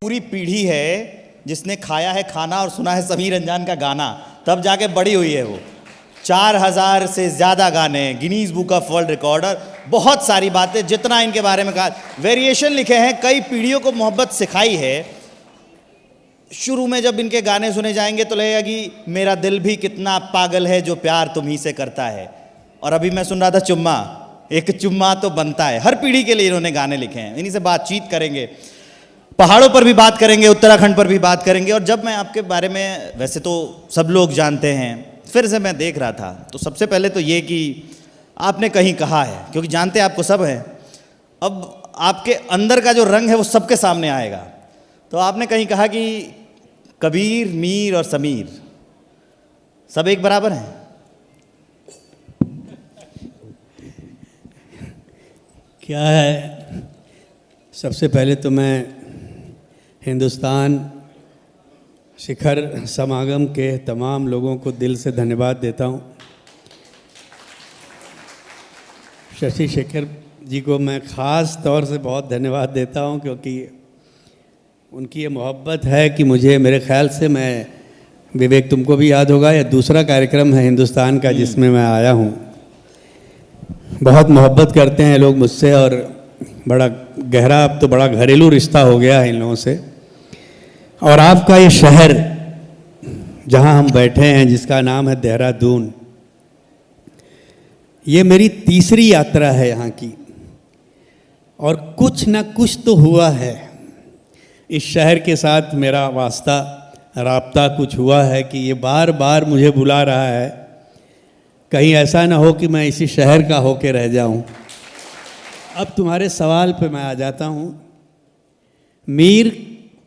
पूरी पीढ़ी है जिसने खाया है खाना और सुना है समीर अंजान का गाना, तब जाके बड़ी हुई है वो। 4000 से ज़्यादा गाने, Guinness book of world recorder, बहुत सारी बातें, जितना इनके बारे में कहा, वेरिएशन लिखे हैं, कई पीढ़ियों को मोहब्बत सिखाई है। शुरू में जब इनके गाने सुने जाएंगे तो लगेगा कि मेरा दिल भी कितना पागल है जो प्यार तुम्ही से करता है। और अभी मैं सुन रहा था चुम्मा, एक चुम्मा तो बनता है। हर पीढ़ी के लिए इन्होंने गाने लिखे हैं। इन्हीं से बातचीत करेंगे, पहाड़ों पर भी बात करेंगे, उत्तराखंड पर भी बात करेंगे। और जब मैं आपके बारे में, वैसे तो सब लोग जानते हैं, फिर से मैं देख रहा था, तो सबसे पहले तो ये कि आपने कहीं कहा है, क्योंकि जानते आपको सब हैं, अब आपके अंदर का जो रंग है वो सबके सामने आएगा। तो आपने कहीं कहा कि कबीर, मीर और समीर सब एक बराबर हैं। क्या है, सबसे पहले तो मैं हिंदुस्तान शिखर समागम के तमाम लोगों को दिल से धन्यवाद देता हूँ। शशि शेखर जी को मैं ख़ास तौर से बहुत धन्यवाद देता हूँ, क्योंकि उनकी ये मोहब्बत है कि मुझे, मेरे ख्याल से, मैं, विवेक तुमको भी याद होगा, या दूसरा कार्यक्रम है हिंदुस्तान का जिसमें मैं आया हूँ, बहुत मोहब्बत करते हैं लोग मुझसे, और बड़ा गहरा, अब तो बड़ा घरेलू रिश्ता हो गया है इन लोगों से। और आपका ये शहर जहाँ हम बैठे हैं, जिसका नाम है देहरादून, ये मेरी तीसरी यात्रा है यहाँ की, और कुछ न कुछ तो हुआ है इस शहर के साथ। मेरा वास्ता, राब्ता कुछ हुआ है कि ये बार बार मुझे बुला रहा है। कहीं ऐसा ना हो कि मैं इसी शहर का होके रह जाऊं। अब तुम्हारे सवाल पे मैं आ जाता हूं। मीर,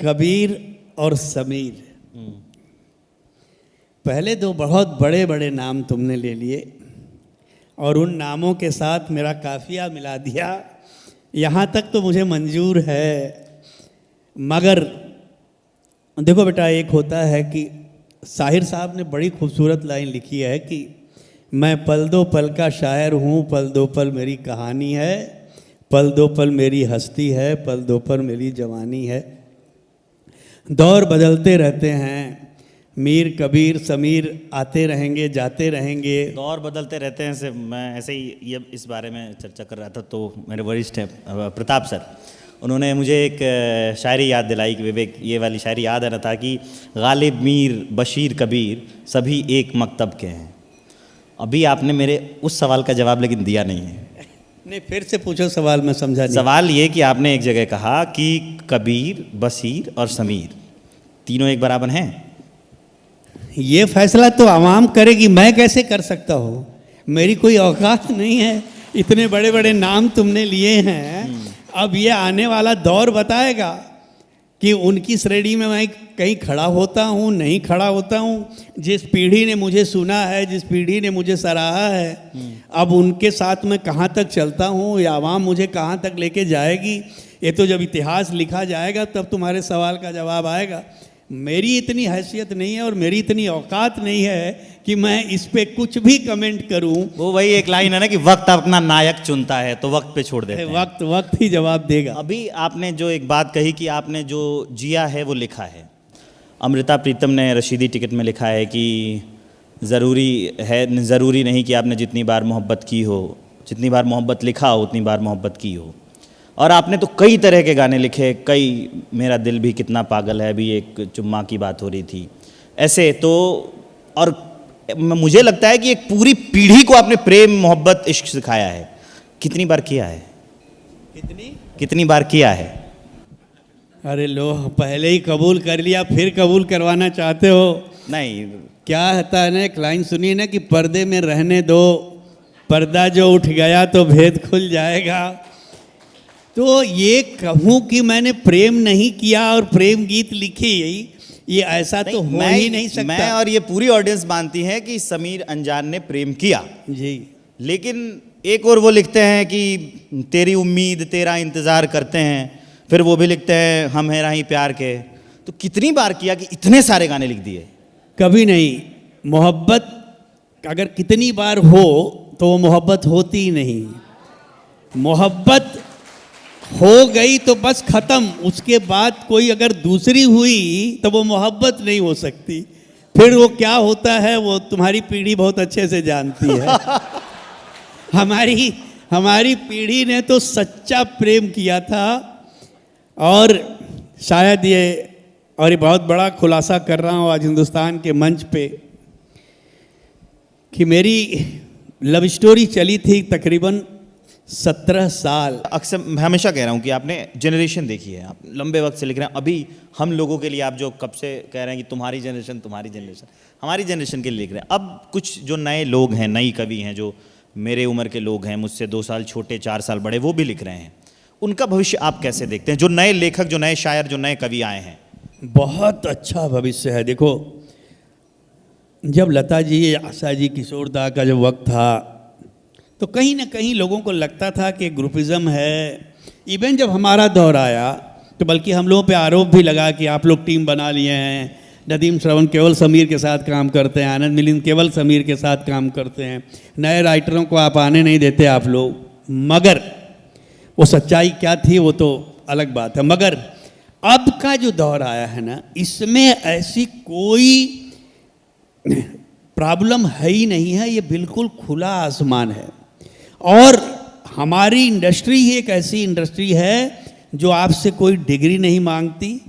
कबीर और समीर, पहले दो बहुत बड़े बड़े नाम तुमने ले लिए और उन नामों के साथ मेरा काफिया मिला दिया। यहाँ तक तो मुझे मंजूर है, मगर देखो बेटा, एक होता है कि साहिर साहब ने बड़ी खूबसूरत लाइन लिखी है कि मैं पल दो पल का शायर हूँ, पल दो पल मेरी कहानी है, पल दो पल मेरी हस्ती है, पल दो पल मेरी जवानी है। दौर बदलते रहते हैं, मीर, कबीर, समीर आते रहेंगे, जाते रहेंगे। दौर बदलते रहते हैं से मैं ऐसे ही ये इस बारे में चर्चा कर रहा था, तो मेरे वरिष्ठ हैं प्रताप सर, उन्होंने मुझे एक शायरी याद दिलाई कि विवेक, ये वाली शायरी याद है ना, था कि गालिब, मीर, बशीर, कबीर सभी एक मकतब के हैं। अभी आपने मेरे उस सवाल का जवाब लेकिन दिया नहीं है। नहीं, फिर से पूछो सवाल, मैं समझा नहीं। सवाल ये कि आपने एक जगह कहा कि कबीर, बशीर और समीर तीनों एक बराबर हैं। ये फैसला तो आवाम करेगी, मैं कैसे कर सकता हूँ? मेरी कोई औकात नहीं है। इतने बड़े बड़े नाम तुमने लिए हैं, अब ये आने वाला दौर बताएगा कि उनकी श्रेणी में मैं कहीं खड़ा होता हूँ, नहीं खड़ा होता हूँ। जिस पीढ़ी ने मुझे सुना है, जिस पीढ़ी ने मुझे सराहा है, अब उनके साथ मैं कहाँ तक चलता हूँ, या आवाम मुझे कहाँ तक लेके जाएगी, ये तो जब इतिहास लिखा जाएगा तब तुम्हारे सवाल का जवाब आएगा। मेरी इतनी हैसियत नहीं है और मेरी इतनी औकात नहीं है कि मैं इस पे कुछ भी कमेंट करूं। वो वही एक लाइन है ना कि वक्त अपना नायक चुनता है, तो वक्त पे छोड़ देते हैं। वक्त ही जवाब देगा। अभी आपने जो एक बात कही कि आपने जो जिया है वो लिखा है। अमृता प्रीतम ने रशीदी टिकट में लिखा है कि ज़रूरी नहीं कि आपने जितनी बार मोहब्बत की हो, जितनी बार मोहब्बत लिखा हो उतनी बार मोहब्बत की हो। और आपने तो कई तरह के गाने लिखे, कई, मेरा दिल भी कितना पागल है, अभी एक चुम्मा की बात हो रही थी, ऐसे तो। और मुझे लगता है कि एक पूरी पीढ़ी को आपने प्रेम, मोहब्बत, इश्क सिखाया है। कितनी बार किया है? कितनी बार किया है? अरे लो, पहले ही कबूल कर लिया, फिर कबूल करवाना चाहते हो? नहीं, क्या होता है ना, एक लाइन सुनिए ना कि पर्दे में रहने दो, पर्दा जो उठ गया तो भेद खुल जाएगा। तो ये कहूँ कि मैंने प्रेम नहीं किया और प्रेम गीत लिखे, ये ऐसा तो हो ही नहीं सकता। मैं और ये पूरी ऑडियंस मानती है कि समीर अंजान ने प्रेम किया जी, लेकिन एक और वो लिखते हैं कि तेरी उम्मीद, तेरा इंतज़ार करते हैं, फिर वो भी लिखते हैं हम हैं राही प्यार के। तो कितनी बार किया कि इतने सारे गाने लिख दिए? कभी नहीं। मोहब्बत अगर कितनी बार हो तो वो मोहब्बत होती ही नहीं। मोहब्बत हो गई तो बस खत्म, उसके बाद कोई अगर दूसरी हुई तो वो मोहब्बत नहीं हो सकती। फिर वो क्या होता है वो तुम्हारी पीढ़ी बहुत अच्छे से जानती है। हमारी हमारी पीढ़ी ने तो सच्चा प्रेम किया था। और शायद ये, और ये बहुत बड़ा खुलासा कर रहा हूँ आज हिंदुस्तान के मंच पे, कि मेरी लव स्टोरी चली थी तकरीबन 17 साल। अक्सर मैं हमेशा कह रहा हूँ कि आपने जनरेशन देखी है, आप लंबे वक्त से लिख रहे हैं। अभी हम लोगों के लिए आप जो कब से कह रहे हैं कि तुम्हारी जनरेशन, हमारी जनरेशन के लिए लिख रहे हैं। अब कुछ जो नए लोग हैं, नई कवि हैं, जो मेरे उम्र के लोग हैं, मुझसे 2 साल छोटे, 4 साल बड़े, वो भी लिख रहे हैं। उनका भविष्य आप कैसे देखते हैं? जो नए लेखक, जो नए शायर, जो नए कवि आए हैं। बहुत अच्छा भविष्य है। देखो, जब लता जी, आशा जी, किशोर दा का जब वक्त था तो कहीं ना कहीं लोगों को लगता था कि ग्रुपिज़म है। इवन जब हमारा दौर आया तो बल्कि हम लोगों पे आरोप भी लगा कि आप लोग टीम बना लिए हैं, नदीम श्रवण केवल समीर के साथ काम करते हैं, आनंद मिलिंद केवल समीर के साथ काम करते हैं, नए राइटरों को आप आने नहीं देते आप लोग। मगर वो सच्चाई क्या थी वो तो अलग बात है। मगर अब का जो दौर आया है ना, इसमें ऐसी कोई प्रॉब्लम है ही नहीं है। ये बिल्कुल खुला आसमान है। और हमारी इंडस्ट्री ही एक ऐसी इंडस्ट्री है जो आपसे कोई डिग्री नहीं मांगती,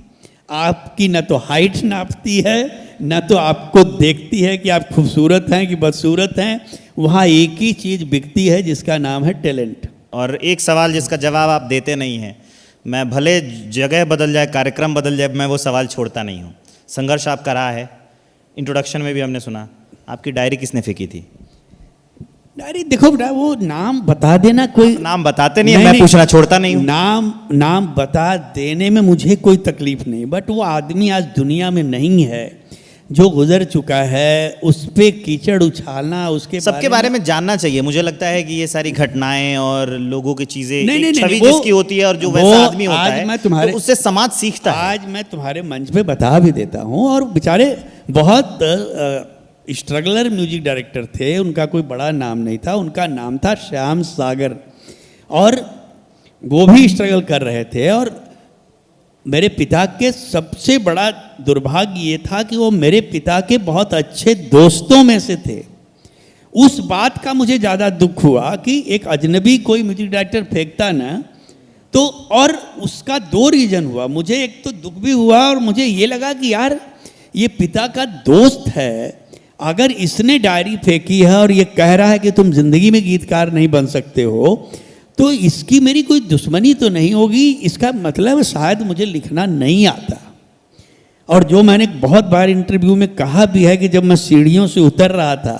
आपकी न तो हाइट नापती है, न तो आपको देखती है कि आप खूबसूरत हैं कि बदसूरत हैं। वहाँ एक ही चीज़ बिकती है जिसका नाम है टैलेंट। और एक सवाल जिसका जवाब आप देते नहीं हैं, मैं भले जगह बदल जाए, कार्यक्रम बदल जाए, मैं वो सवाल छोड़ता नहीं हूँ। संघर्ष आपका रहा है, इंट्रोडक्शन में भी हमने सुना। आपकी डायरी किसने फेंकी थी? डायरी देखो बेटा, वो नाम बता देना, कोई नाम बताते नहीं, मैं पूछना छोड़ता नहीं हूँ। नाम बता देने में मुझे कोई तकलीफ नहीं, बट वो आदमी आज दुनिया में नहीं है। जो गुजर चुका है उस पे कीचड़ उछालना, उसके सबके बारे में जानना चाहिए। मुझे लगता है कि ये सारी घटनाएं और लोगों की चीजें, नहीं, छवि जिसकी होती है और जो वैसा आदमी होता है, मैं तुम्हारे, तो उससे समाज सीखता है। आज मैं तुम्हारे मंच पे बता भी देता हूँ। और बेचारे बहुत स्ट्रगलर म्यूजिक डायरेक्टर थे, उनका कोई बड़ा नाम नहीं था, उनका नाम था श्याम सागर। और वो भी स्ट्रगल कर रहे थे। और मेरे पिता के सबसे बड़ा दुर्भाग्य ये था कि वो मेरे पिता के बहुत अच्छे दोस्तों में से थे। उस बात का मुझे ज़्यादा दुख हुआ कि एक अजनबी कोई म्यूजिक डायरेक्टर फेंकता ना, तो और उसका 2 रीज़न हुआ। मुझे एक तो दुख भी हुआ और मुझे ये लगा कि यार ये पिता का दोस्त है, अगर इसने डायरी फेंकी है और ये कह रहा है कि तुम जिंदगी में गीतकार नहीं बन सकते हो, तो इसकी मेरी कोई दुश्मनी तो नहीं होगी। इसका मतलब शायद मुझे लिखना नहीं आता। और जो मैंने बहुत बार इंटरव्यू में कहा भी है कि जब मैं सीढ़ियों से उतर रहा था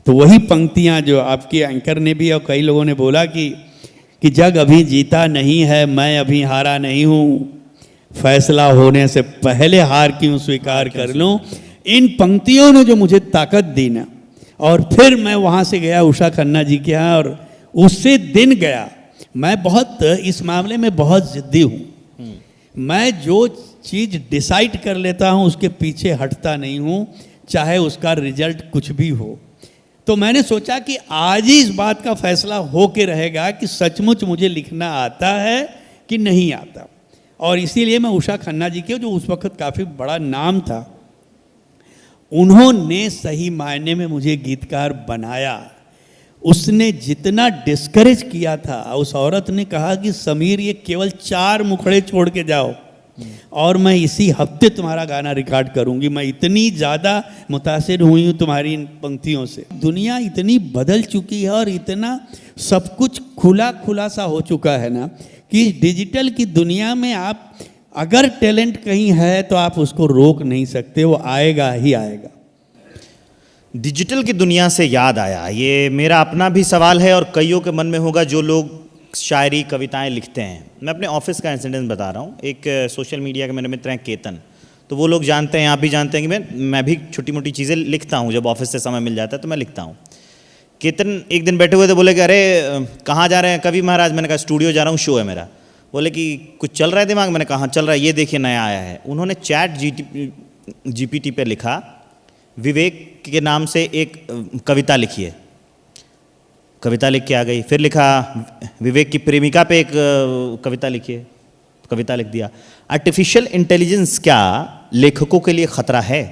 तो वही पंक्तियां जो आपके एंकर ने भी और कई लोगों ने बोला कि जग अभी जीता नहीं है, मैं अभी हारा नहीं हूँ, फैसला होने से पहले हार क्यों स्वीकार कर लूँ। इन पंक्तियों ने जो मुझे ताकत दी ना, और फिर मैं वहाँ से गया उषा खन्ना जी के यहाँ, और उससे दिन गया। मैं बहुत इस मामले में बहुत ज़िद्दी हूँ। मैं जो चीज़ डिसाइड कर लेता हूँ उसके पीछे हटता नहीं हूँ, चाहे उसका रिजल्ट कुछ भी हो। तो मैंने सोचा कि आज ही इस बात का फैसला हो के रहेगा कि सचमुच मुझे लिखना आता है कि नहीं आता। और इसीलिए मैं उषा खन्ना जी के, जो उस वक्त काफ़ी बड़ा नाम था, उन्होंने सही मायने में मुझे गीतकार बनाया। उसने जितना डिस्करेज किया था, उस औरत ने कहा कि समीर ये केवल 4 मुखड़े छोड़ के जाओ और मैं इसी हफ्ते तुम्हारा गाना रिकॉर्ड करूंगी। मैं इतनी ज़्यादा मुतासिर हुई हूँ तुम्हारी इन पंक्तियों से। दुनिया इतनी बदल चुकी है और इतना सब कुछ खुला सा हो चुका है ना, कि इस डिजिटल की दुनिया में आप अगर टैलेंट कहीं है तो आप उसको रोक नहीं सकते, वो आएगा ही आएगा। डिजिटल की दुनिया से याद आया, ये मेरा अपना भी सवाल है और कईयों के मन में होगा जो लोग शायरी कविताएं लिखते हैं। मैं अपने ऑफिस का इंसिडेंट बता रहा हूँ। एक सोशल मीडिया के मेरे मित्र हैं केतन, तो वो लोग जानते हैं, आप भी जानते हैं कि मैं भी छोटी मोटी चीज़ें लिखता हूँ। जब ऑफिस से समय मिल जाता है तो मैं लिखता हूँ। केतन एक दिन बैठे हुए थे, बोले कि अरे कहाँ जा रहे हैं कवि महाराज? मैंने कहा स्टूडियो जा रहा हूँ, शो है मेरा। बोले कि कुछ चल रहा है दिमाग? मैंने कहा हाँ चल रहा है, ये देखिए नया आया है। उन्होंने GPT पे लिखा, विवेक के नाम से एक कविता लिखी है। कविता लिख के आ गई। फिर लिखा विवेक की प्रेमिका पे एक कविता लिखी है, कविता लिख दिया। आर्टिफिशियल इंटेलिजेंस क्या लेखकों के लिए खतरा है?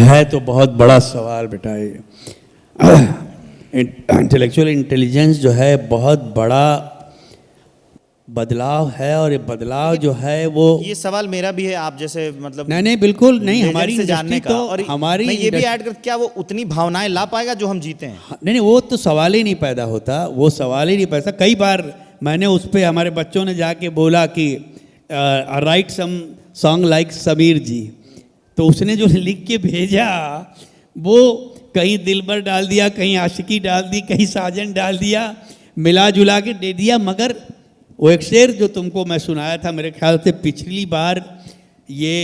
है तो बहुत बड़ा सवाल बेटा ये। इंटेलेक्चुअल इंटेलिजेंस जो है बहुत बड़ा बदलाव है, और ये बदलाव जो है वो, ये सवाल मेरा भी है, आप जैसे मतलब नहीं बिल्कुल नहीं, हमारी से जानने का, तो और हमारी मैं ये भी ऐड कर, क्या वो उतनी भावनाएं ला पाएगा जो हम जीते हैं? नहीं वो तो सवाल ही नहीं पैदा होता, वो सवाल ही नहीं पैदा। कई बार मैंने उस पर हमारे बच्चों ने जाके बोला कि write some song like Sameer ji, तो उसने जो लिख के भेजा वो कहीं दिलबर डाल दिया, कहीं आशिकी डाल दी, कहीं साजन डाल दिया, मिला जुला के दे दिया। मगर वो एक शेर जो तुमको मैं सुनाया था, मेरे ख्याल से पिछली बार ये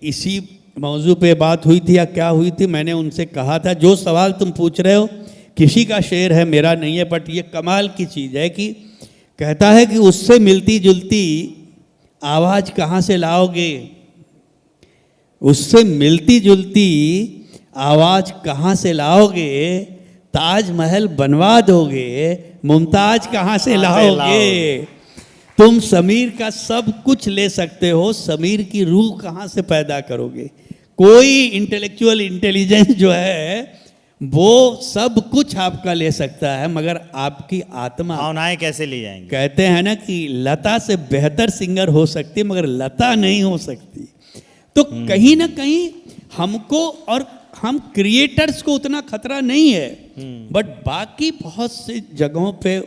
इसी मौजू पे बात हुई थी या क्या हुई थी, मैंने उनसे कहा था जो सवाल तुम पूछ रहे हो किसी का शेर है, मेरा नहीं है, बट ये कमाल की चीज़ है कि कहता है कि उससे मिलती जुलती आवाज़ कहाँ से लाओगे, उससे मिलती जुलती आवाज़ कहाँ से लाओगे, ताजमहल बनवा दोगे, मुमताज कहाँ से लाओगे। तुम समीर का सब कुछ ले सकते हो, समीर की रूह कहाँ से पैदा करोगे। कोई इंटेलेक्चुअल इंटेलिजेंस जो है वो सब कुछ आपका ले सकता है, मगर आपकी आत्मा, भावनाएं कैसे ले जाएंगे? कहते हैं ना कि लता से बेहतर सिंगर हो सकती है मगर लता नहीं हो सकती। तो कहीं ना कहीं हमको, और हम क्रिएटर्स को उतना खतरा नहीं है, बट बाकी बहुत सी जगहों पे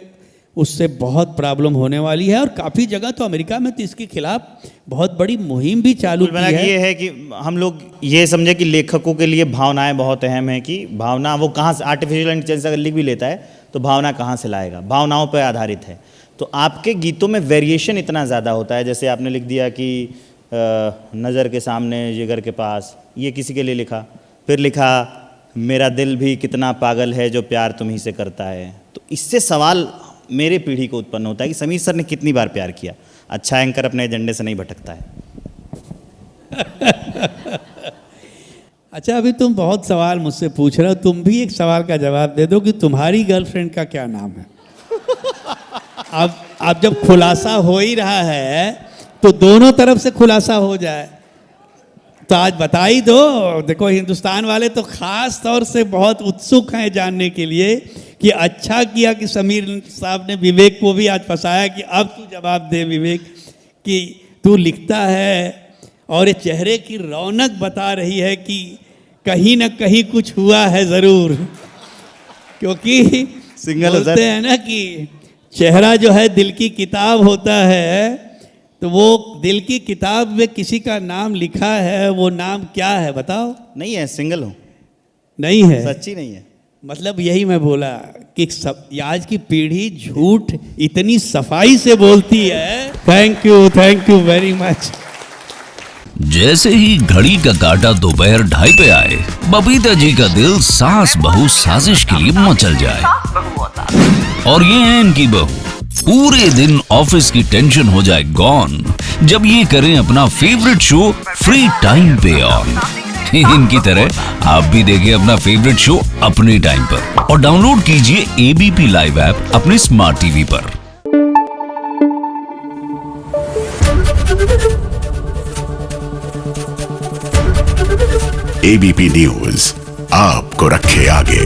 उससे बहुत प्रॉब्लम होने वाली है। और काफ़ी जगह तो अमेरिका में तो इसके खिलाफ बहुत बड़ी मुहिम भी चालू की है। ये है कि हम लोग ये समझे कि लेखकों के लिए भावनाएं बहुत अहम है, कि भावना वो कहाँ से, आर्टिफिशियल इंटेलिजेंस अगर लिख भी लेता है तो भावना कहाँ से लाएगा, भावनाओं पर आधारित है। तो आपके गीतों में वेरिएशन इतना ज़्यादा होता है, जैसे आपने लिख दिया कि नज़र के सामने जिगर के पास, ये किसी के लिए लिखा। फिर लिखा मेरा दिल भी कितना पागल है जो प्यार तुम्ही से करता है। तो इससे सवाल मेरे पीढ़ी को उत्पन्न होता है कि समीर सर ने कितनी बार प्यार किया। अच्छा एंकर अपने एजेंडे से नहीं भटकता है। अच्छा, अभी तुम बहुत सवाल मुझसे पूछ रहे हो, तुम भी एक सवाल का जवाब दे दो कि तुम्हारी गर्लफ्रेंड का क्या नाम है। अब जब खुलासा हो ही रहा है तो दोनों तरफ से खुलासा हो जाए, तो आज बता ही दो। देखो हिंदुस्तान वाले तो खास तौर से बहुत उत्सुक हैं जानने के लिए कि अच्छा किया कि समीर साहब ने विवेक को भी आज फंसाया कि अब तू जवाब दे विवेक, कि तू लिखता है और ये चेहरे की रौनक बता रही है कि कहीं ना कहीं कुछ हुआ है ज़रूर। क्योंकि बोलते हैं ना कि चेहरा जो है दिल की किताब होता है, तो वो दिल की किताब में किसी का नाम लिखा है, वो नाम क्या है बताओ? नहीं है, सिंगल हूँ। नहीं है, सच्ची नहीं है। मतलब यही मैं बोला कि सब आज की पीढ़ी झूठ इतनी सफाई से बोलती है। Thank you very much. जैसे ही घड़ी का काटा दोपहर 2:30 पे आए, बबीता जी का दिल सास बहू साजिश के लिए मचल जाए। और ये है इनकी बहू, पूरे दिन ऑफिस की टेंशन हो जाए गॉन जब ये करें अपना फेवरेट शो फ्री टाइम पे ऑन। इनकी तरह आप भी देखें अपना फेवरेट शो अपने टाइम पर और डाउनलोड कीजिए एबीपी लाइव ऐप अपने स्मार्ट टीवी पर। एबीपी न्यूज आपको रखे आगे।